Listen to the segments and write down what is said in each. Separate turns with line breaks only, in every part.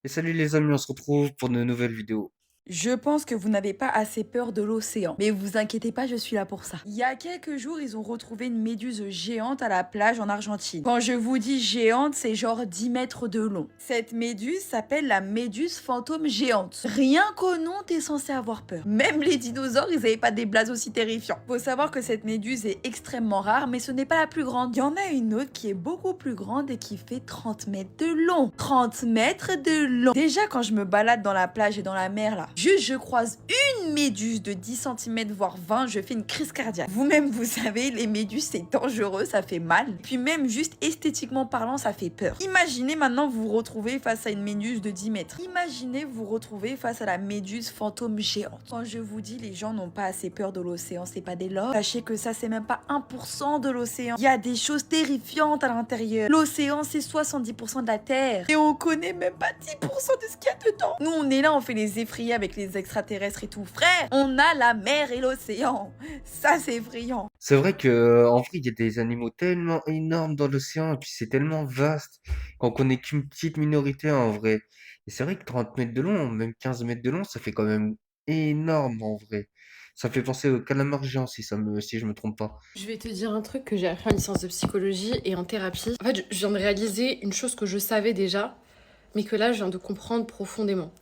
Et salut les amis, on se retrouve pour de nouvelles vidéos.
Je pense que vous n'avez pas assez peur de l'océan. Mais vous inquiétez pas, je suis là pour ça. Il y a quelques jours, ils ont retrouvé une méduse géante à la plage en Argentine. Quand je vous dis géante, c'est genre 10 mètres de long. Cette méduse s'appelle la méduse fantôme géante. Rien qu'au nom, t'es censé avoir peur. Même les dinosaures, ils avaient pas des blazes aussi terrifiants. Faut savoir que cette méduse est extrêmement rare, mais ce n'est pas la plus grande. Il y en a une autre qui est beaucoup plus grande et qui fait 30 mètres de long. 30 mètres de long. Déjà, quand je me balade dans la plage et dans la mer, là, juste je croise une méduse de 10 centimètres voire 20, je fais une crise cardiaque. Vous-même, vous savez, les méduses, c'est dangereux, ça fait mal. Puis même juste esthétiquement parlant, ça fait peur. Imaginez maintenant vous vous retrouvez face à une méduse de 10 mètres. Imaginez vous retrouver face à la méduse fantôme géante. Quand je vous dis les gens n'ont pas assez peur de l'océan, c'est pas des logs. Sachez que ça, c'est même pas 1% de l'océan. Il y a des choses terrifiantes à l'intérieur. L'océan, c'est 70% de la Terre. Et on connaît même pas 10% de ce qu'il y a dedans. Nous, on est là, on fait les effrayés avec les extraterrestres et tout. Frère, on a la mer et l'océan. Ça, c'est effrayant.
C'est vrai que en vrai, il y a des animaux tellement énormes dans l'océan, et puis c'est tellement vaste qu'on connaît qu'une petite minorité en vrai. Et c'est vrai que 30 mètres de long, même 15 mètres de long, ça fait quand même énorme en vrai. Ça fait penser au calamar géant si je me trompe pas.
Je vais te dire un truc que j'ai appris en licence de psychologie et en thérapie. En fait, je viens de réaliser une chose que je savais déjà, mais que là, je viens de comprendre profondément.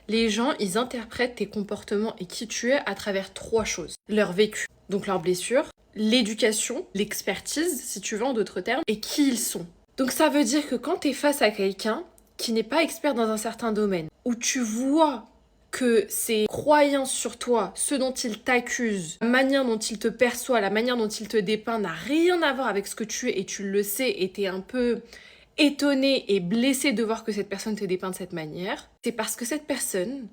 Les gens, ils interprètent tes comportements et qui tu es à travers trois choses. Leur vécu, donc leurs blessures, l'éducation, l'expertise, si tu veux en d'autres termes, et qui ils sont. Donc ça veut dire que quand tu es face à quelqu'un qui n'est pas expert dans un certain domaine, où tu vois que ses croyances sur toi, ce dont il t'accuse, la manière dont il te perçoit, la manière dont il te dépeint n'a rien à voir avec ce que tu es et tu le sais et t'es un peu étonné et blessé de voir que cette personne te dépeint de cette manière, c'est parce que cette personne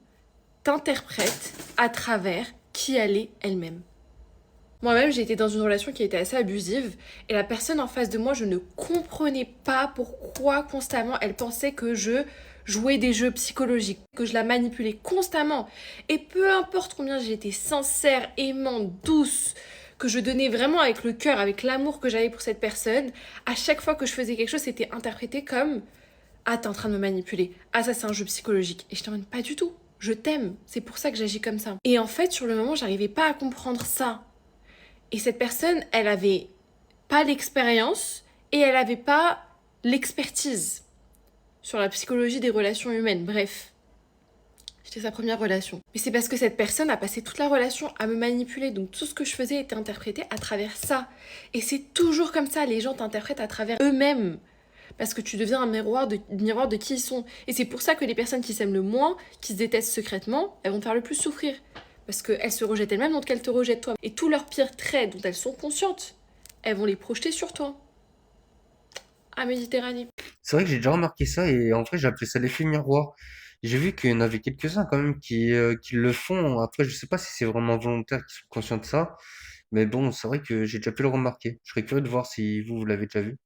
t'interprète à travers qui elle est elle-même. Moi-même, j'ai été dans une relation qui était assez abusive et la personne en face de moi, je ne comprenais pas pourquoi constamment elle pensait que je jouais des jeux psychologiques, que je la manipulais constamment. Et peu importe combien j'étais sincère, aimante, douce, que je donnais vraiment avec le cœur, avec l'amour que j'avais pour cette personne, à chaque fois que je faisais quelque chose, c'était interprété comme ah, t'es en train de me manipuler. Ah, ça, c'est un jeu psychologique. Et je t'emmène pas du tout. Je t'aime. C'est pour ça que j'agis comme ça. Et en fait, sur le moment, j'arrivais pas à comprendre ça. Et cette personne, elle avait pas l'expérience et elle avait pas l'expertise sur la psychologie des relations humaines. Bref, c'était sa première relation. Mais c'est parce que cette personne a passé toute la relation à me manipuler. Donc tout ce que je faisais était interprété à travers ça. Et c'est toujours comme ça, les gens t'interprètent à travers eux-mêmes. Parce que tu deviens un miroir de qui ils sont. Et c'est pour ça que les personnes qui s'aiment le moins, qui se détestent secrètement, elles vont te faire le plus souffrir. Parce qu'elles se rejettent elles-mêmes, donc elles te rejettent toi. Et tous leurs pires traits dont elles sont conscientes, elles vont les projeter sur toi. À Méditerranée.
C'est vrai que j'ai déjà remarqué ça et en vrai, j'ai appelé ça l'effet miroir. J'ai vu qu'il y en avait quelques-uns quand même qui le font. Après, je sais pas si c'est vraiment volontaire, qu'ils sont conscients de ça. Mais bon, c'est vrai que j'ai déjà pu le remarquer. Je serais curieux de voir si vous l'avez déjà vu.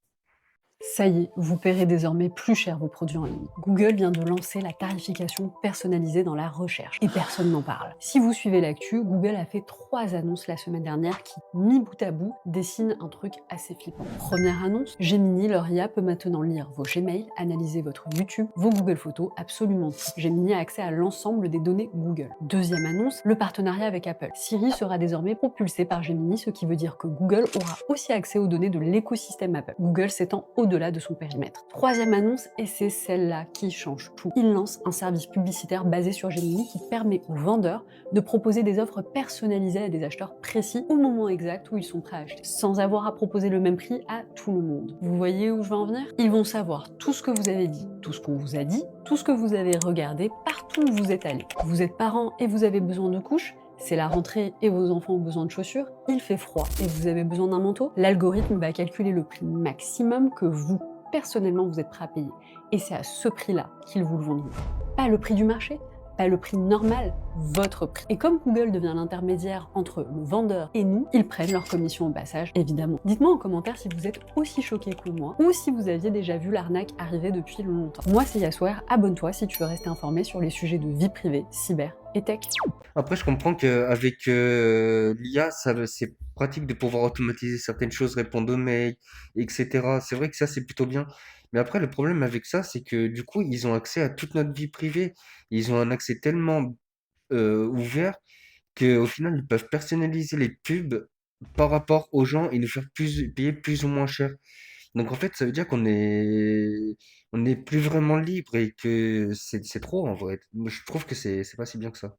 Ça y est, vous paierez désormais plus cher vos produits en ligne. Google vient de lancer la tarification personnalisée dans la recherche et personne n'en parle. Si vous suivez l'actu, Google a fait 3 annonces la semaine dernière qui, mis bout à bout, dessinent un truc assez flippant. Première annonce, Gemini, leur IA peut maintenant lire vos Gmail, analyser votre YouTube, vos Google Photos, absolument tout. Gemini a accès à l'ensemble des données Google. Deuxième annonce, le partenariat avec Apple. Siri sera désormais propulsé par Gemini, ce qui veut dire que Google aura aussi accès aux données de l'écosystème Apple. Google s'étend au-delà de son périmètre. Troisième annonce, et c'est celle-là qui change tout. Il lance un service publicitaire basé sur Gemini qui permet aux vendeurs de proposer des offres personnalisées à des acheteurs précis au moment exact où ils sont prêts à acheter, sans avoir à proposer le même prix à tout le monde. Vous voyez où je veux en venir? Ils vont savoir tout ce que vous avez dit, tout ce qu'on vous a dit, tout ce que vous avez regardé, partout où vous êtes allé. Vous êtes parent et vous avez besoin de couches, c'est la rentrée et vos enfants ont besoin de chaussures, il fait froid et vous avez besoin d'un manteau, l'algorithme va calculer le prix maximum que vous, personnellement, vous êtes prêt à payer. Et c'est à ce prix-là qu'ils vous le vendront. Pas le prix du marché, pas le prix normal, votre prix. Et comme Google devient l'intermédiaire entre le vendeur et nous, ils prennent leur commission au passage, évidemment. Dites-moi en commentaire si vous êtes aussi choqué que moi, ou si vous aviez déjà vu l'arnaque arriver depuis longtemps. Moi c'est Yaswer, abonne-toi si tu veux rester informé sur les sujets de vie privée, cyber et tech.
Après, je comprends qu'avec l'IA, c'est pratique de pouvoir automatiser certaines choses, répondre aux mails, etc. C'est vrai que ça, c'est plutôt bien. Mais après, le problème avec ça, c'est que du coup, ils ont accès à toute notre vie privée. Ils ont un accès tellement ouvert qu'au final, ils peuvent personnaliser les pubs par rapport aux gens et nous faire payer plus ou moins cher. Donc en fait, ça veut dire on n'est plus vraiment libre et que c'est trop en vrai. Moi, je trouve que c'est pas si bien que ça.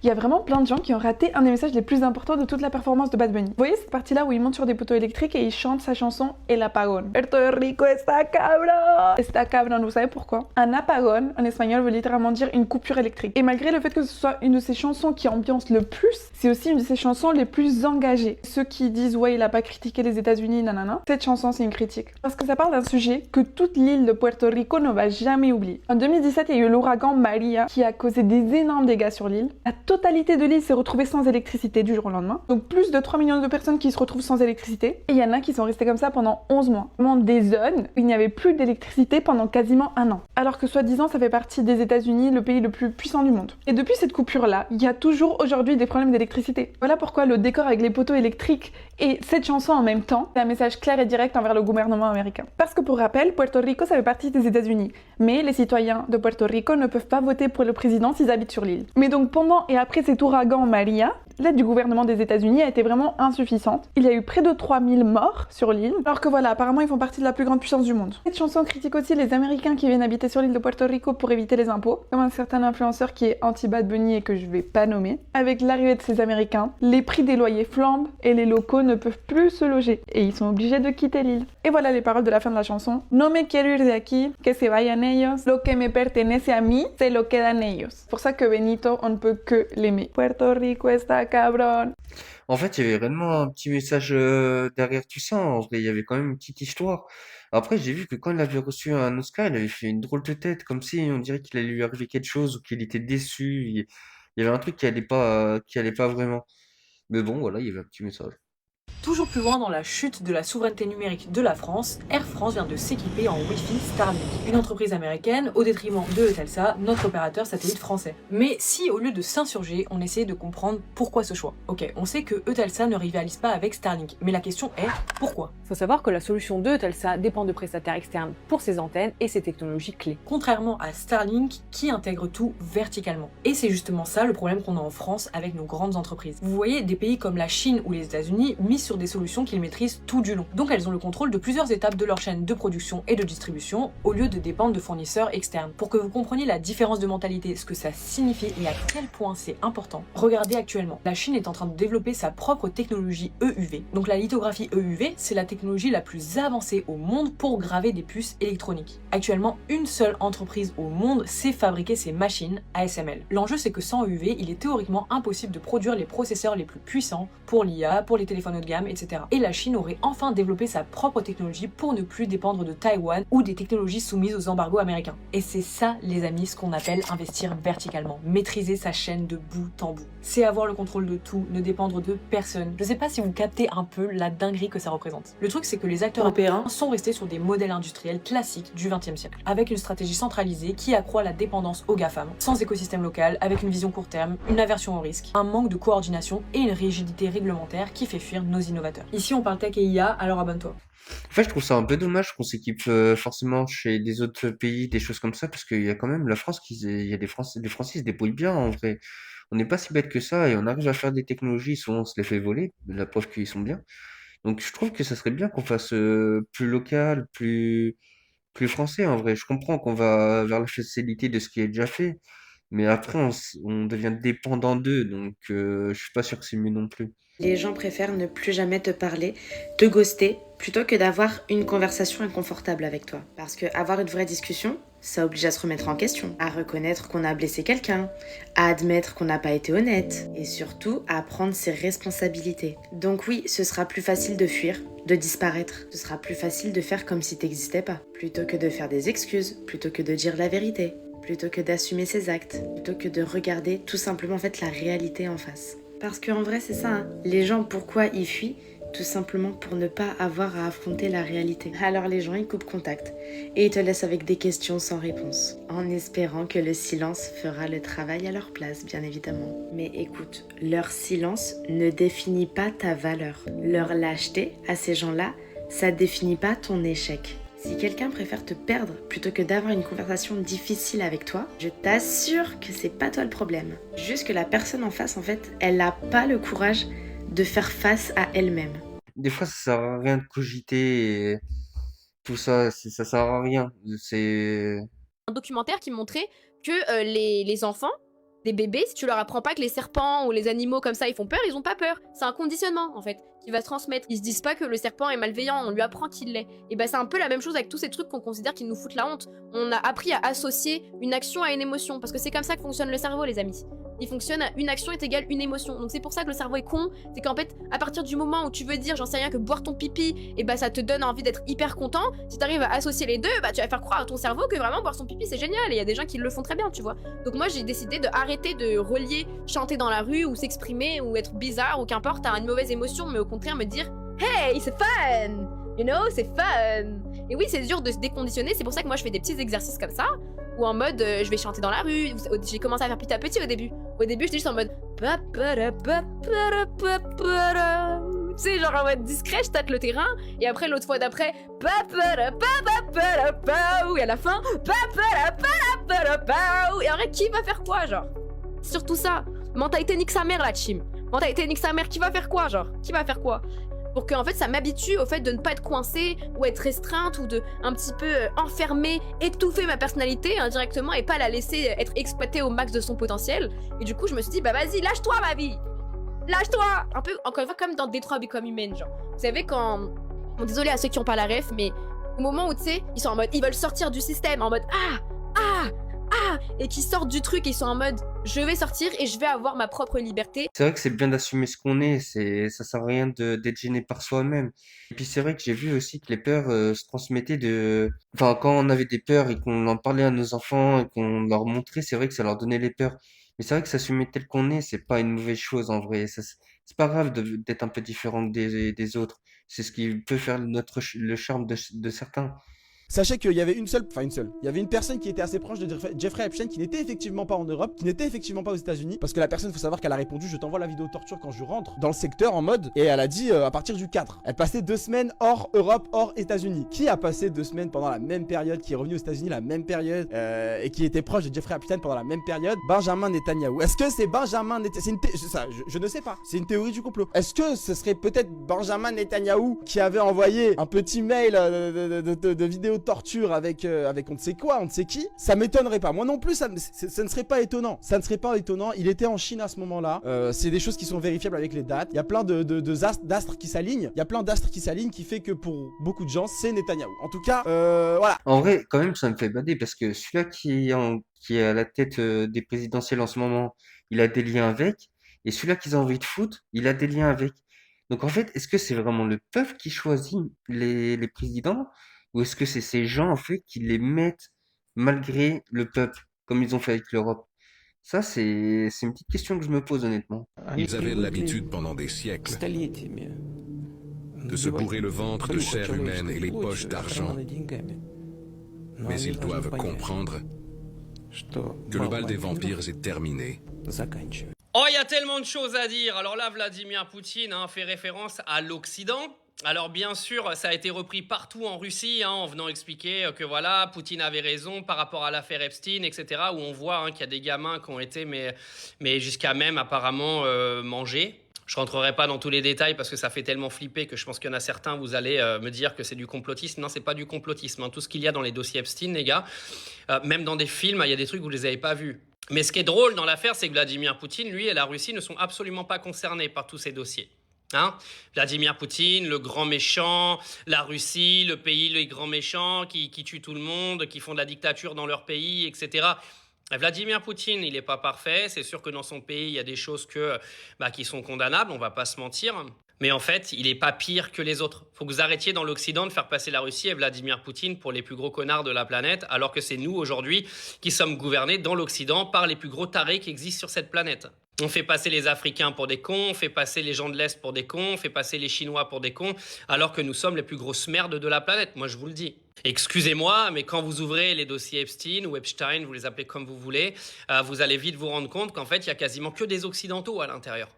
Il y a vraiment plein de gens qui ont raté un des messages les plus importants de toute la performance de Bad Bunny. Vous voyez cette partie-là où il monte sur des poteaux électriques et il chante sa chanson El Apagón. Puerto Rico está cabrón. Está cabrón, vous savez pourquoi? Un apagón en espagnol veut littéralement dire une coupure électrique. Et malgré le fait que ce soit une de ses chansons qui ambiance le plus, c'est aussi une de ses chansons les plus engagées. Ceux qui disent ouais, il a pas critiqué les États-Unis, nanana, cette chanson c'est une critique. Parce que ça parle d'un sujet que toute l'île de Puerto Rico ne va jamais oublier. En 2017, il y a eu l'ouragan Maria qui a causé des énormes dégâts sur l'île. La totalité de l'île s'est retrouvée sans électricité du jour au lendemain. Donc plus de 3 millions de personnes qui se retrouvent sans électricité. Et il y en a qui sont restés comme ça pendant 11 mois. Vraiment des zones où il n'y avait plus d'électricité pendant quasiment un an. Alors que soi-disant ça fait partie des États-Unis, le pays le plus puissant du monde. Et depuis cette coupure-là, il y a toujours aujourd'hui des problèmes d'électricité. Voilà pourquoi le décor avec les poteaux électriques et cette chanson en même temps, c'est un message clair et direct envers le gouvernement américain. Parce que pour rappel, Puerto Rico ça fait partie des États-Unis. Mais les citoyens de Puerto Rico ne peuvent pas voter pour le président s'ils habitent sur l'île. Mais donc pendant et après cet ouragan Maria, l'aide du gouvernement des États-Unis a été vraiment insuffisante. Il y a eu près de 3000 morts sur l'île, alors que voilà, apparemment ils font partie de la plus grande puissance du monde. Cette chanson critique aussi les Américains qui viennent habiter sur l'île de Puerto Rico pour éviter les impôts, comme un certain influenceur qui est anti-Bad Bunny et que je vais pas nommer. Avec l'arrivée de ces Américains, les prix des loyers flambent et les locaux ne peuvent plus se loger, et ils sont obligés de quitter l'île. Et voilà les paroles de la fin de la chanson. No me quiero ir de aquí, que se vayan ellos, lo que me pertenece a mí, se lo quedan ellos. C'est pour ça que Benito, on ne peut que l'aimer. Puerto Rico está cabrón.
En fait, il y avait réellement un petit message derrière tout ça. En vrai, il y avait quand même une petite histoire. Après, j'ai vu que quand il avait reçu un Oscar, il avait fait une drôle de tête, comme si on dirait qu'il allait lui arriver quelque chose ou qu'il était déçu. Il y avait un truc qui allait pas vraiment. Mais bon, voilà, il y avait un petit message.
Toujours plus loin dans la chute de la souveraineté numérique de la France, Air France vient de s'équiper en Wi-Fi Starlink, une entreprise américaine au détriment de Eutelsat, notre opérateur satellite français. Mais si au lieu de s'insurger, on essayait de comprendre pourquoi ce choix. Ok, on sait que Eutelsat ne rivalise pas avec Starlink, mais la question est pourquoi?
Faut savoir que la solution de Eutelsat dépend de prestataires externes pour ses antennes et ses technologies clés.
Contrairement à Starlink qui intègre tout verticalement. Et c'est justement ça le problème qu'on a en France avec nos grandes entreprises. Vous voyez des pays comme la Chine ou les États-Unis misent sur des solutions qu'ils maîtrisent tout du long. Donc elles ont le contrôle de plusieurs étapes de leur chaîne de production et de distribution au lieu de dépendre de fournisseurs externes. Pour que vous compreniez la différence de mentalité, ce que ça signifie et à quel point c'est important, regardez actuellement. La Chine est en train de développer sa propre technologie EUV. Donc la lithographie EUV, c'est la technologie la plus avancée au monde pour graver des puces électroniques. Actuellement, une seule entreprise au monde sait fabriquer ces machines ASML. L'enjeu c'est que sans EUV, il est théoriquement impossible de produire les processeurs les plus puissants pour l'IA, pour les téléphones haut de gamme, etc. Et la Chine aurait enfin développé sa propre technologie pour ne plus dépendre de Taïwan ou des technologies soumises aux embargos américains. Et c'est ça, les amis, ce qu'on appelle investir verticalement. Maîtriser sa chaîne de bout en bout. C'est avoir le contrôle de tout, ne dépendre de personne. Je sais pas si vous captez un peu la dinguerie que ça représente. Le truc, c'est que les acteurs européens sont restés sur des modèles industriels classiques du XXe siècle, avec une stratégie centralisée qui accroît la dépendance aux GAFAM, sans écosystème local, avec une vision court terme, une aversion au risque, un manque de coordination et une rigidité réglementaire qui fait fuir nos innovateurs. Ici, on parle tech et IA, alors abonne-toi.
En fait, je trouve ça un peu dommage qu'on s'équipe forcément chez des autres pays, des choses comme ça, parce qu'il y a quand même la France il y a des Français qui se débrouillent bien en vrai. On n'est pas si bête que ça et on arrive à faire des technologies, souvent on se les fait voler, la preuve qu'ils sont bien. Donc je trouve que ça serait bien qu'on fasse plus local, plus français en vrai. Je comprends qu'on va vers la facilité de ce qui est déjà fait, mais après on devient dépendant d'eux, donc je suis pas sûr que c'est mieux non plus.
Les gens préfèrent ne plus jamais te parler, te ghoster, plutôt que d'avoir une conversation inconfortable avec toi. Parce que avoir une vraie discussion, ça oblige à se remettre en question, à reconnaître qu'on a blessé quelqu'un, à admettre qu'on n'a pas été honnête, et surtout à prendre ses responsabilités. Donc oui, ce sera plus facile de fuir, de disparaître. Ce sera plus facile de faire comme si t'existais pas, plutôt que de faire des excuses, plutôt que de dire la vérité, plutôt que d'assumer ses actes, plutôt que de regarder tout simplement en fait la réalité en face. Parce qu'en vrai c'est ça, hein. Les gens pourquoi ils fuient? Tout simplement pour ne pas avoir à affronter la réalité. Alors les gens ils coupent contact et ils te laissent avec des questions sans réponse, en espérant que le silence fera le travail à leur place, bien évidemment. Mais écoute, leur silence ne définit pas ta valeur. Leur lâcheté à ces gens-là, ça définit pas ton échec. Si quelqu'un préfère te perdre plutôt que d'avoir une conversation difficile avec toi, je t'assure que c'est pas toi le problème. Juste que la personne en face, en fait, elle n'a pas le courage de faire face à elle-même.
Des fois, ça sert à rien de cogiter et tout ça, ça sert à rien. C'est
Un documentaire qui montrait que les enfants, des bébés, si tu leur apprends pas que les serpents ou les animaux comme ça ils font peur, ils ont pas peur. C'est un conditionnement en fait qui va se transmettre. Ils se disent pas que le serpent est malveillant, on lui apprend qu'il l'est. Et bah c'est un peu la même chose avec tous ces trucs qu'on considère qu'ils nous foutent la honte. On a appris à associer une action à une émotion parce que c'est comme ça que fonctionne le cerveau, les amis. Il fonctionne à une action est égale une émotion. Donc c'est pour ça que le cerveau est con, c'est qu'en fait à partir du moment où tu veux dire j'en sais rien que boire ton pipi, et bah ça te donne envie d'être hyper content. Si t'arrives à associer les deux, bah tu vas faire croire à ton cerveau que vraiment boire son pipi c'est génial. Et il y a des gens qui le font très bien, tu vois. Donc moi j'ai décidé de arrêter de relier chanter dans la rue ou s'exprimer ou être bizarre ou qu'importe à une mauvaise émotion, mais au contraire me dire hey c'est fun, you know c'est fun. Et oui c'est dur de se déconditionner, c'est pour ça que moi je fais des petits exercices comme ça. Ou en mode je vais chanter dans la rue. J'ai commencé à faire petit à petit au début. Au début j'étais juste en mode tu sais genre en mode discret je tâte le terrain. Et après l'autre fois d'après et à la fin et en vrai qui va faire quoi genre. Surtout ça. Mentalité nique sa mère la team. Mentalité nique sa mère, qui va faire quoi genre. Qui va faire quoi. Pour que en fait ça m'habitue au fait de ne pas être coincée ou être restreinte ou de un petit peu enfermer, étouffer ma personnalité indirectement et pas la laisser être exploitée au max de son potentiel. Et du coup je me suis dit bah vas-y lâche-toi ma vie, lâche-toi. Un peu encore une fois comme dans Detroit Become Human genre. Vous savez quand, bon, désolé à ceux qui ont pas la ref mais au moment où tu sais ils sont en mode ils veulent sortir du système en mode et qui sortent du truc et ils sont en mode je vais sortir et je vais avoir ma propre liberté.
C'est vrai que c'est bien d'assumer ce qu'on est, ça sert à rien d'être gêné par soi-même. Et puis c'est vrai que j'ai vu aussi que les peurs se transmettaient Enfin, quand on avait des peurs et qu'on en parlait à nos enfants et qu'on leur montrait, c'est vrai que ça leur donnait les peurs. Mais c'est vrai que s'assumer tel qu'on est, c'est pas une mauvaise chose en vrai. C'est pas grave d'être un peu différent des autres. C'est ce qui peut faire le charme de certains.
Sachez qu'il y avait il y avait une personne qui était assez proche de Jeffrey Epstein qui n'était effectivement pas en Europe, qui n'était effectivement pas aux États-Unis, parce que la personne, faut savoir qu'elle a répondu je t'envoie la vidéo de torture quand je rentre dans le secteur en mode, et elle a dit à partir du 4. Elle passait 2 semaines hors Europe, hors États-Unis. Qui a passé 2 semaines pendant la même période, qui est revenu aux États-Unis la même période, et qui était proche de Jeffrey Epstein pendant la même période? Benjamin Netanyahou. Est-ce que c'est Benjamin Netanyahou? Je ne sais pas. C'est une théorie du complot. Est-ce que ce serait peut-être Benjamin Netanyahou qui avait envoyé un petit mail de vidéo de torture avec on ne sait quoi, on ne sait qui? Ça m'étonnerait pas. Moi non plus, ça ne serait pas étonnant. Ça ne serait pas étonnant. Il était en Chine à ce moment-là. C'est des choses qui sont vérifiables avec les dates. Il y a plein d'astres qui s'alignent. Il y a plein d'astres qui s'alignent qui fait que pour beaucoup de gens, c'est Netanyahou. En tout cas, voilà.
En vrai, quand même, ça me fait bader parce que celui-là qui est à la tête des présidentielles en ce moment, il a des liens avec. Et celui-là qu'ils ont envie de foutre, il a des liens avec. Donc en fait, est-ce que c'est vraiment le peuple qui choisit les présidents? Ou est-ce que c'est ces gens, en fait, qui les mettent malgré le peuple, comme ils ont fait avec l'Europe? Ça, c'est une petite question que je me pose, honnêtement.
Ils avaient l'habitude pendant des siècles de se bourrer le ventre de chair humaine et les poches d'argent. Mais ils doivent comprendre que le bal des vampires est terminé.
Oh, il y a tellement de choses à dire. Alors là, Vladimir Poutine fait référence à l'Occident. Alors bien sûr, ça a été repris partout en Russie, en venant expliquer que voilà, Poutine avait raison par rapport à l'affaire Epstein, etc. Où on voit qu'il y a des gamins qui ont été, mais jusqu'à même apparemment mangés. Je rentrerai pas dans tous les détails parce que ça fait tellement flipper que je pense qu'il y en a certains, vous allez me dire que c'est du complotisme. Non, c'est pas du complotisme. Tout ce qu'il y a dans les dossiers Epstein, les gars, même dans des films, il y a des trucs que vous les avez pas vus. Mais ce qui est drôle dans l'affaire, c'est que Vladimir Poutine, lui et la Russie ne sont absolument pas concernés par tous ces dossiers. Vladimir Poutine, le grand méchant, la Russie, le pays, les grands méchants qui tuent tout le monde, qui font de la dictature dans leur pays, etc. Vladimir Poutine, il n'est pas parfait. C'est sûr que dans son pays, il y a des choses qui sont condamnables, on ne va pas se mentir. Mais en fait, il n'est pas pire que les autres. Il faut que vous arrêtiez dans l'Occident de faire passer la Russie et Vladimir Poutine pour les plus gros connards de la planète, alors que c'est nous, aujourd'hui, qui sommes gouvernés dans l'Occident par les plus gros tarés qui existent sur cette planète. On fait passer les Africains pour des cons, on fait passer les gens de l'Est pour des cons, on fait passer les Chinois pour des cons, alors que nous sommes les plus grosses merdes de la planète, moi je vous le dis. Excusez-moi, mais quand vous ouvrez les dossiers Epstein ou Epstein, vous les appelez comme vous voulez, vous allez vite vous rendre compte qu'en fait, il y a quasiment que des Occidentaux à l'intérieur.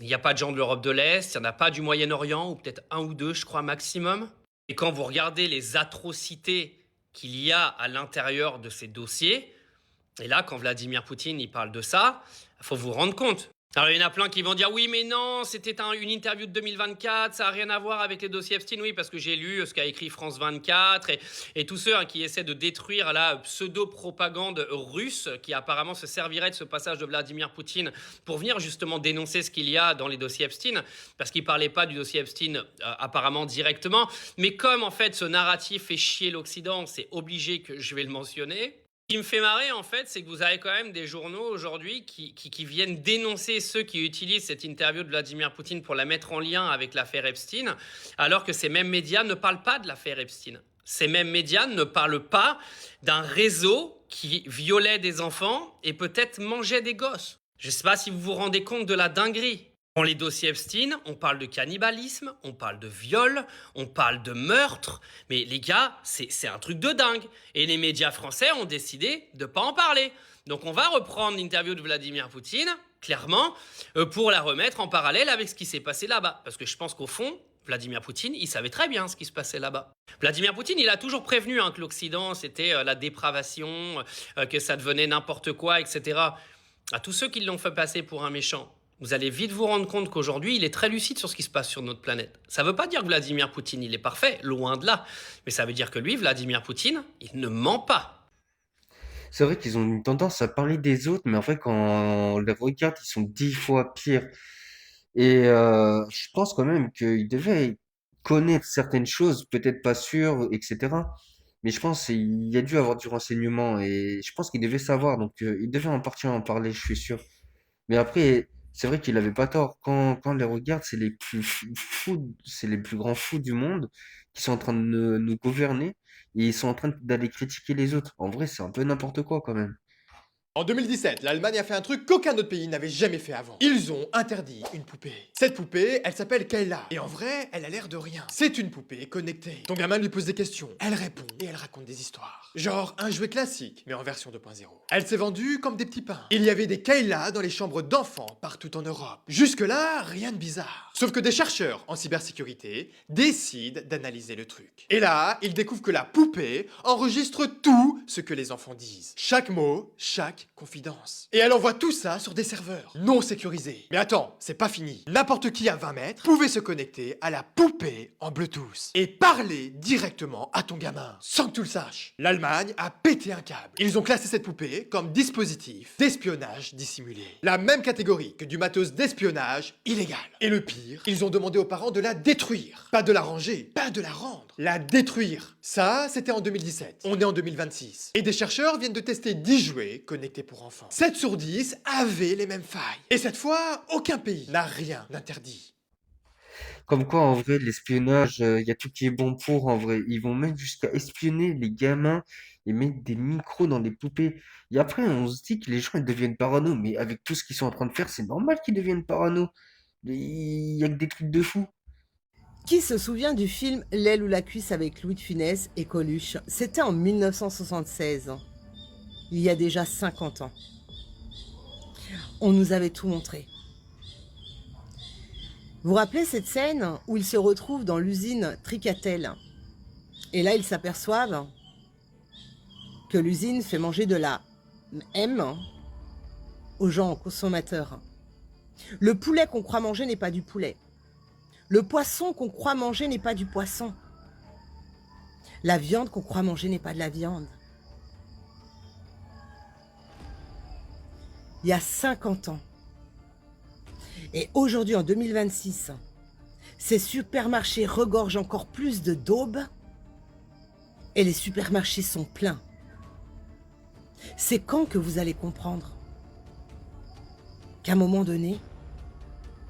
Il n'y a pas de gens de l'Europe de l'Est, il n'y en a pas du Moyen-Orient, ou peut-être un ou deux, je crois, maximum. Et quand vous regardez les atrocités qu'il y a à l'intérieur de ces dossiers, et là, quand Vladimir Poutine il parle de ça, il faut vous rendre compte. Alors, il y en a plein qui vont dire oui, mais non, c'était une interview de 2024, ça n'a rien à voir avec les dossiers Epstein. Oui, parce que j'ai lu ce qu'a écrit France 24 et tous ceux qui essaient de détruire la pseudo-propagande russe qui apparemment se servirait de ce passage de Vladimir Poutine pour venir justement dénoncer ce qu'il y a dans les dossiers Epstein, parce qu'il ne parlait pas du dossier Epstein apparemment directement. Mais comme en fait ce narratif fait chier l'Occident, c'est obligé que je vais le mentionner. Ce qui me fait marrer, en fait, c'est que vous avez quand même des journaux aujourd'hui qui viennent dénoncer ceux qui utilisent cette interview de Vladimir Poutine pour la mettre en lien avec l'affaire Epstein, alors que ces mêmes médias ne parlent pas de l'affaire Epstein. Ces mêmes médias ne parlent pas d'un réseau qui violait des enfants et peut-être mangeait des gosses. Je ne sais pas si vous vous rendez compte de la dinguerie. Dans les dossiers Epstein, on parle de cannibalisme, on parle de viol, on parle de meurtre. Mais les gars, c'est un truc de dingue. Et les médias français ont décidé de ne pas en parler. Donc on va reprendre l'interview de Vladimir Poutine, clairement, pour la remettre en parallèle avec ce qui s'est passé là-bas. Parce que je pense qu'au fond, Vladimir Poutine, il savait très bien ce qui se passait là-bas. Vladimir Poutine, il a toujours prévenu que l'Occident, c'était la dépravation, que ça devenait n'importe quoi, etc. À tous ceux qui l'ont fait passer pour un méchant, vous allez vite vous rendre compte qu'aujourd'hui, il est très lucide sur ce qui se passe sur notre planète. Ça ne veut pas dire que Vladimir Poutine, il est parfait, loin de là. Mais ça veut dire que lui, Vladimir Poutine, il ne ment pas.
C'est vrai qu'ils ont une tendance à parler des autres, mais en fait, quand on les regarde, ils sont 10 fois pires. Et je pense quand même qu'ils devaient connaître certaines choses, peut-être pas sûres, etc. Mais je pense qu'il y a dû avoir du renseignement et je pense qu'ils devaient savoir. Donc, ils devaient en partir en parler, je suis sûr. Mais après, c'est vrai qu'il avait pas tort. Quand on les regarde, c'est les plus fous, c'est les plus grands fous du monde qui sont en train de nous gouverner et ils sont en train d'aller critiquer les autres. En vrai, c'est un peu n'importe quoi quand même.
En 2017, l'Allemagne a fait un truc qu'aucun autre pays n'avait jamais fait avant. Ils ont interdit une poupée. Cette poupée, elle s'appelle Kayla. Et en vrai, elle a l'air de rien. C'est une poupée connectée. Ton gamin lui pose des questions. Elle répond et elle raconte des histoires. Genre un jouet classique, mais en version 2.0. Elle s'est vendue comme des petits pains. Il y avait des Kayla dans les chambres d'enfants partout en Europe. Jusque-là, rien de bizarre. Sauf que des chercheurs en cybersécurité décident d'analyser le truc. Et là, ils découvrent que la poupée enregistre tout ce que les enfants disent. Chaque mot, chaque confidence. Et elle envoie tout ça sur des serveurs non sécurisés. Mais attends, c'est pas fini. N'importe qui à 20 mètres pouvait se connecter à la poupée en Bluetooth et parler directement à ton gamin sans que tu le saches. L'Allemagne a pété un câble. Ils ont classé cette poupée comme dispositif d'espionnage dissimulé. La même catégorie que du matos d'espionnage illégal. Et le pire, ils ont demandé aux parents de la détruire. Pas de la ranger, pas de la rendre. La détruire. Ça, c'était en 2017. On est en 2026. Et des chercheurs viennent de tester 10 jouets connectés pour enfants. 7 sur 10 avaient les mêmes failles. Et cette fois, aucun pays n'a rien interdit.
Comme quoi, en vrai, l'espionnage, il y a tout qui est bon pour, en vrai. Ils vont même jusqu'à espionner les gamins et mettre des micros dans les poupées. Et après, on se dit que les gens, ils deviennent parano. Mais avec tout ce qu'ils sont en train de faire, c'est normal qu'ils deviennent parano. Il y a que des trucs de fou.
Qui se souvient du film L'aile ou la cuisse avec Louis de Funès et Coluche? C'était en 1976. Il y a déjà 50 ans. On nous avait tout montré. Vous vous rappelez cette scène où ils se retrouvent dans l'usine Tricatel? Et là, ils s'aperçoivent que l'usine fait manger de la M aux gens consommateurs. Le poulet qu'on croit manger n'est pas du poulet. Le poisson qu'on croit manger n'est pas du poisson. La viande qu'on croit manger n'est pas de la viande. Il y a 50 ans. Et aujourd'hui, en 2026, ces supermarchés regorgent encore plus de daubes et les supermarchés sont pleins. C'est quand que vous allez comprendre qu'à un moment donné,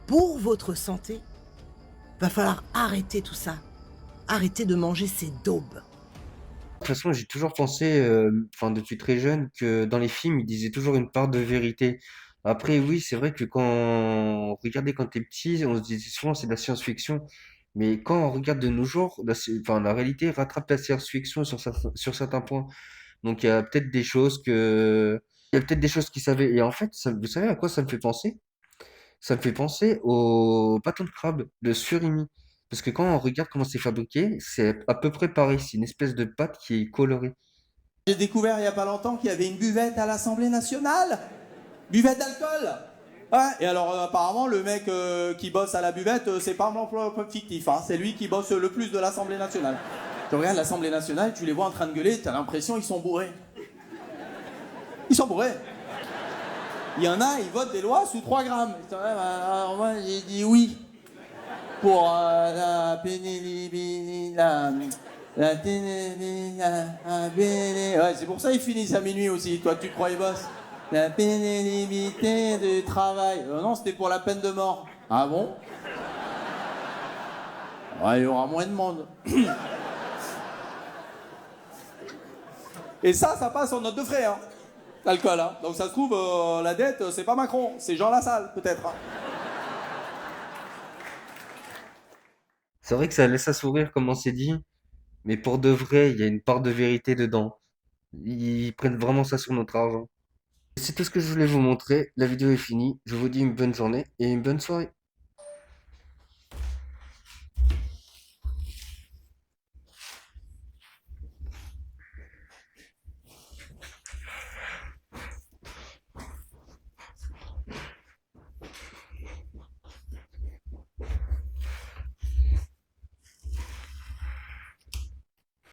pour votre santé, va falloir arrêter tout ça. Arrêter de manger ces daubes.
De toute façon, j'ai toujours pensé, enfin depuis très jeune, que dans les films, ils disaient toujours une part de vérité. Après, oui, c'est vrai que quand on regardait quand t'es petit, on se disait souvent c'est de la science-fiction. Mais quand on regarde de nos jours, enfin, la réalité rattrape la science-fiction sur certains points. Donc il y a peut-être des choses il y a peut-être des choses qu'ils savaient. Et en fait, vous savez à quoi ça me fait penser? Ça me fait penser au bâton de crabe de Surimi. Parce que quand on regarde comment c'est fabriqué, c'est à peu près pareil. C'est une espèce de pâte qui est colorée.
J'ai découvert il y a pas longtemps qu'il y avait une buvette à l'Assemblée nationale. Buvette d'alcool. Ouais, et alors apparemment le mec qui bosse à la buvette, c'est pas un emploi fictif, hein. C'est lui qui bosse le plus de l'Assemblée nationale. Tu regardes l'Assemblée nationale, tu les vois en train de gueuler, t'as l'impression qu'ils sont bourrés. Ils sont bourrés. Il y en a, ils votent des lois sous 3 grammes. Alors moi j'ai dit oui. Pour la ouais, c'est pour ça qu'ils finissent à minuit aussi. Toi, tu crois, boss? La pénibilité du travail. Non, c'était pour la peine de mort. Ah bon? Ouais, il y aura moins de monde. Et ça passe en note de frais, hein. L'alcool, hein. Donc ça se trouve, la dette, c'est pas Macron, c'est Jean Lassalle, peut-être. Hein.
C'est vrai que ça laisse à sourire, comme on s'est dit. Mais pour de vrai, il y a une part de vérité dedans. Ils prennent vraiment ça sur notre argent. C'est tout ce que je voulais vous montrer. La vidéo est finie. Je vous dis une bonne journée et une bonne soirée.